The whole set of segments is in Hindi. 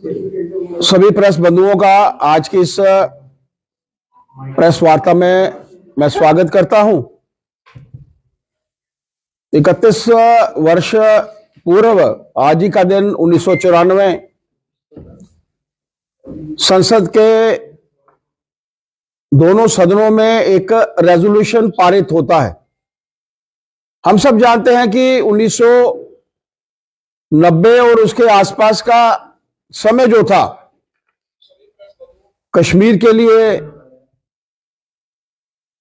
सभी प्रेस बंधुओं का आज की इस प्रेस वार्ता में मैं स्वागत करता हूं। 31 वर्ष पूर्व आज ही का दिन 1994 संसद के दोनों सदनों में एक रेजोल्यूशन पारित होता है। हम सब जानते हैं कि 1990 और उसके आसपास का समय जो था कश्मीर के लिए,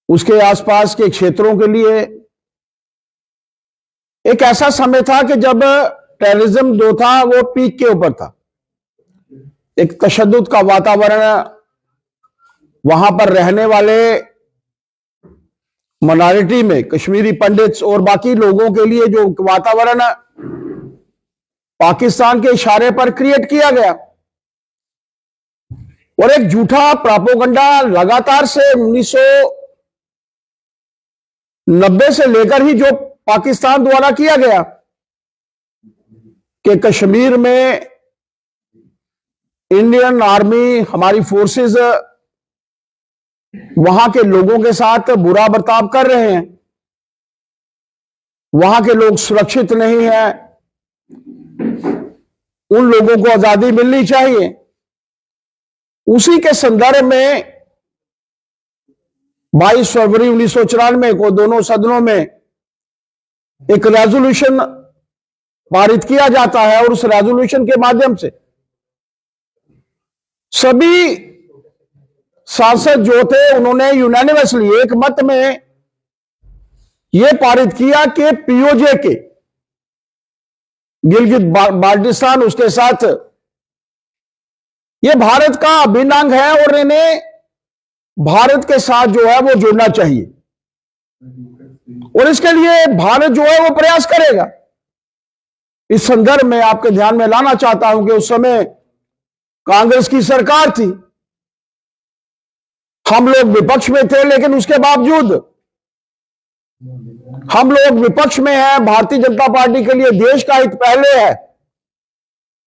उसके आसपास के क्षेत्रों के लिए एक ऐसा समय था कि जब टेररिज्म जो था वो पीक के ऊपर था। एक तशद्दुद का वातावरण, वहां पर रहने वाले माइनॉरिटी में कश्मीरी पंडित्स और बाकी लोगों के लिए जो वातावरण पाकिस्तान के इशारे पर क्रिएट किया गया, और एक झूठा प्रोपेगेंडा लगातार से 1990 से लेकर ही जो पाकिस्तान द्वारा किया गया कि कश्मीर में इंडियन आर्मी, हमारी फोर्सेस वहां के लोगों के साथ बुरा बर्ताव कर रहे हैं, वहां के लोग सुरक्षित नहीं हैं, उन लोगों को आजादी मिलनी चाहिए। उसी के संदर्भ में 22 फरवरी 1994 को दोनों सदनों में एक रेजोल्यूशन पारित किया जाता है, और उस रेजोल्यूशन के माध्यम से सभी सांसद जो थे उन्होंने यूनानिमसली एक मत में यह पारित किया कि पीओजे के गिलगित बाल्टिस्तान उसके साथ यह भारत का अभिन्न अंग है और इन्हें भारत के साथ जो है वो जुड़ना चाहिए, और इसके लिए भारत जो है वो प्रयास करेगा। इस संदर्भ में आपके ध्यान में लाना चाहता हूं कि उस समय कांग्रेस की सरकार थी, हम लोग विपक्ष में थे, लेकिन उसके बावजूद हम लोग विपक्ष में हैं। भारतीय जनता पार्टी के लिए देश का हित पहले है,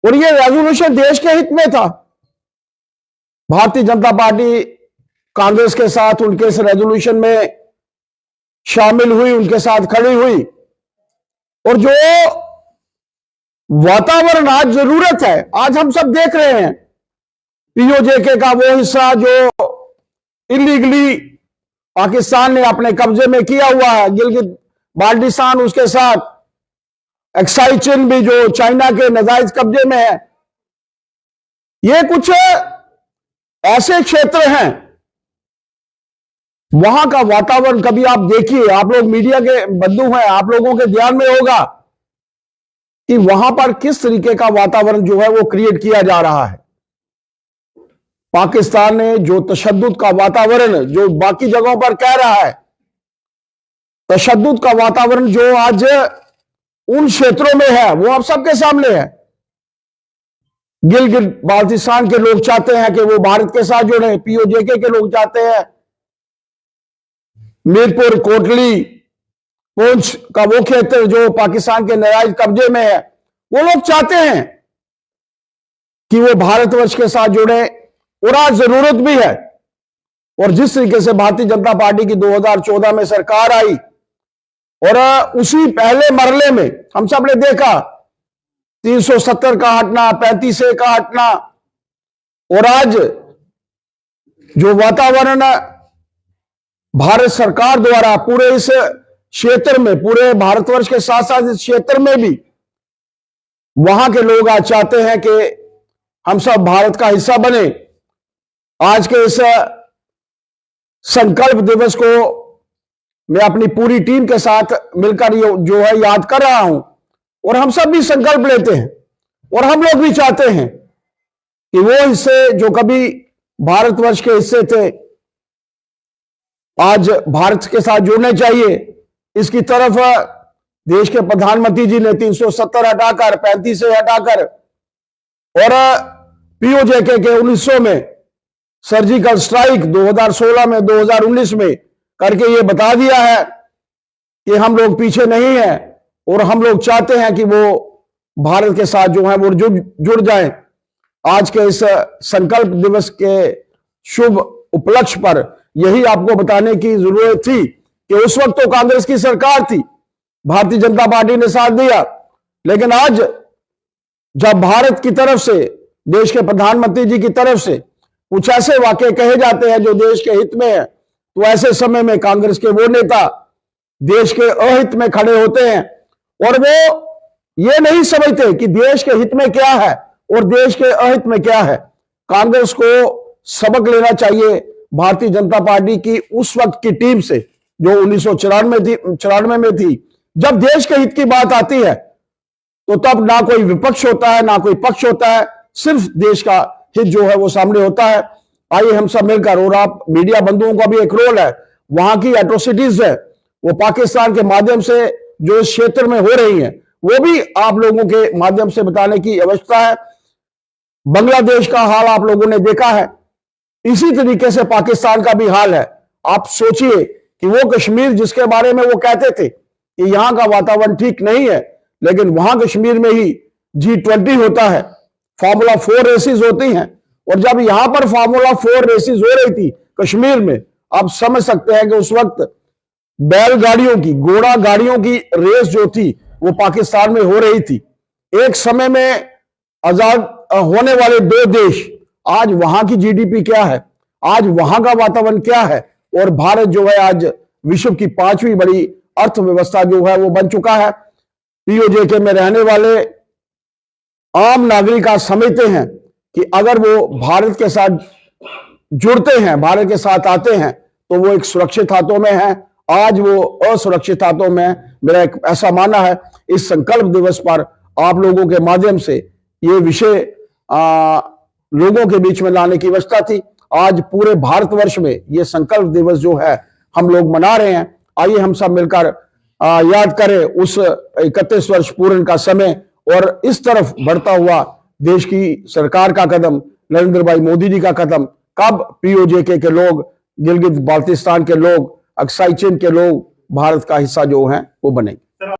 और यह रेजोल्यूशन देश के हित में था। भारतीय जनता पार्टी कांग्रेस के साथ उनके इस रेजोल्यूशन में शामिल हुई, उनके साथ खड़ी हुई, और जो वातावरण आज जरूरत है, आज हम सब देख रहे हैं पीओजे का वो हिस्सा जो इलीगली पाकिस्तान ने अपने कब्जे में किया हुआ है, गिलगित बाल्टिस्तान, उसके साथ एक्साई चिन्ह भी जो चाइना के नाजायज कब्जे में है। ये कुछ ऐसे क्षेत्र हैं, वहां का वातावरण कभी आप देखिए, आप लोग मीडिया के बंधु हैं, आप लोगों के ध्यान में होगा कि वहां पर किस तरीके का वातावरण जो है वो क्रिएट किया जा रहा है। पाकिस्तान ने जो तशद्दुद का वातावरण जो बाकी जगहों पर कह रहा है, तशद्दुद का वातावरण जो आज उन क्षेत्रों में है वो आप सबके सामने है। गिलगित बाल्टिस्तान के लोग चाहते हैं कि वो भारत के साथ जुड़े, पीओजे के लोग चाहते हैं मीरपुर, कोटली, पुंछ का वो क्षेत्र जो पाकिस्तान के नाजायज कब्जे में है, वो लोग चाहते हैं कि वो भारतवर्ष के साथ जुड़े, और आज जरूरत भी है। और जिस तरीके से भारतीय जनता पार्टी की 2014 में सरकार आई, और उसी पहले मरले में हम सब ने देखा 370 का हटना, 35A का हटना, और आज जो वातावरण भारत सरकार द्वारा पूरे इस क्षेत्र में, पूरे भारतवर्ष के साथ साथ इस क्षेत्र में भी वहां के लोग आज चाहते हैं कि हम सब भारत का हिस्सा बने। आज के इस संकल्प दिवस को मैं अपनी पूरी टीम के साथ मिलकर जो है याद कर रहा हूं, और हम सब भी संकल्प लेते हैं, और हम लोग भी चाहते हैं कि वो हिस्से जो कभी भारतवर्ष के हिस्से थे आज भारत के साथ जुड़ने चाहिए। इसकी तरफ देश के प्रधानमंत्री जी ने 370 हटाकर, 35A हटाकर, और पीओजे के 1900 में सर्जिकल स्ट्राइक 2016 में, 2019 में करके ये बता दिया है कि हम लोग पीछे नहीं हैं, और हम लोग चाहते हैं कि वो भारत के साथ जो है वो जुड़ जाए। आज के इस संकल्प दिवस के शुभ उपलक्ष्य पर यही आपको बताने की जरूरत थी कि उस वक्त तो कांग्रेस की सरकार थी, भारतीय जनता पार्टी ने साथ दिया, लेकिन आज जब भारत की तरफ से, देश के प्रधानमंत्री जी की तरफ से कुछ ऐसे वाक्य कहे जाते हैं जो देश के हित में है, तो ऐसे समय में कांग्रेस के वो नेता देश के अहित में खड़े होते हैं और वो ये नहीं समझते कि देश के हित में क्या है और देश के अहित में क्या है। कांग्रेस को सबक लेना चाहिए भारतीय जनता पार्टी की उस वक्त की टीम से जो 1994 में थी। जब देश के हित की बात आती है तो तब ना कोई विपक्ष होता है ना कोई पक्ष होता है, सिर्फ देश का हित जो है वो सामने होता है। आइए हम सब मिलकर, और आप मीडिया बंधुओं का भी एक रोल है, वहां की एट्रोसिटीज है वो पाकिस्तान के माध्यम से जो इस क्षेत्र में हो रही है वो भी आप लोगों के माध्यम से बताने की आवश्यकता है। बांग्लादेश का हाल आप लोगों ने देखा है, इसी तरीके से पाकिस्तान का भी हाल है। आप सोचिए कि वो कश्मीर जिसके बारे में वो कहते थे कि यहां का वातावरण ठीक नहीं है, लेकिन वहां कश्मीर में ही G20 होता है, फार्मूला 4 रेसेस होती हैं, और जब यहां पर फार्मूला 4 रेसेस हो रही थी कश्मीर में, आप समझ सकते हैं कि उस वक्त बैलगाड़ियों की, घोड़ा गाड़ियों की रेस जो थी वो पाकिस्तान में हो रही थी। एक समय में आजाद होने वाले दो देश, आज वहां की जीडीपी क्या है, आज वहां का वातावरण क्या है, और भारत जो है आज विश्व की 5वीं बड़ी अर्थव्यवस्था जो है वो बन चुका है। पीओजेके में रहने वाले आम नागरिक आज समझते हैं कि अगर वो भारत के साथ जुड़ते हैं, भारत के साथ आते हैं, तो वो एक सुरक्षित हाथों में है। आज वो असुरक्षित हाथों में। मेरा एक ऐसा मानना है, इस संकल्प दिवस पर आप लोगों के माध्यम से ये विषय लोगों के बीच में लाने की आवश्यकता थी। आज पूरे भारतवर्ष में ये संकल्प दिवस जो है हम लोग मना रहे हैं। आइए हम सब मिलकर याद करें उस 31 वर्ष पूर्ण का समय और इस तरफ बढ़ता हुआ देश की सरकार का कदम, नरेंद्र भाई मोदी जी का कदम। कब पीओजेके के लोग, गिलगित बाल्टिस्तान के लोग, अक्साई चीन के लोग भारत का हिस्सा जो है वो बनेंगे।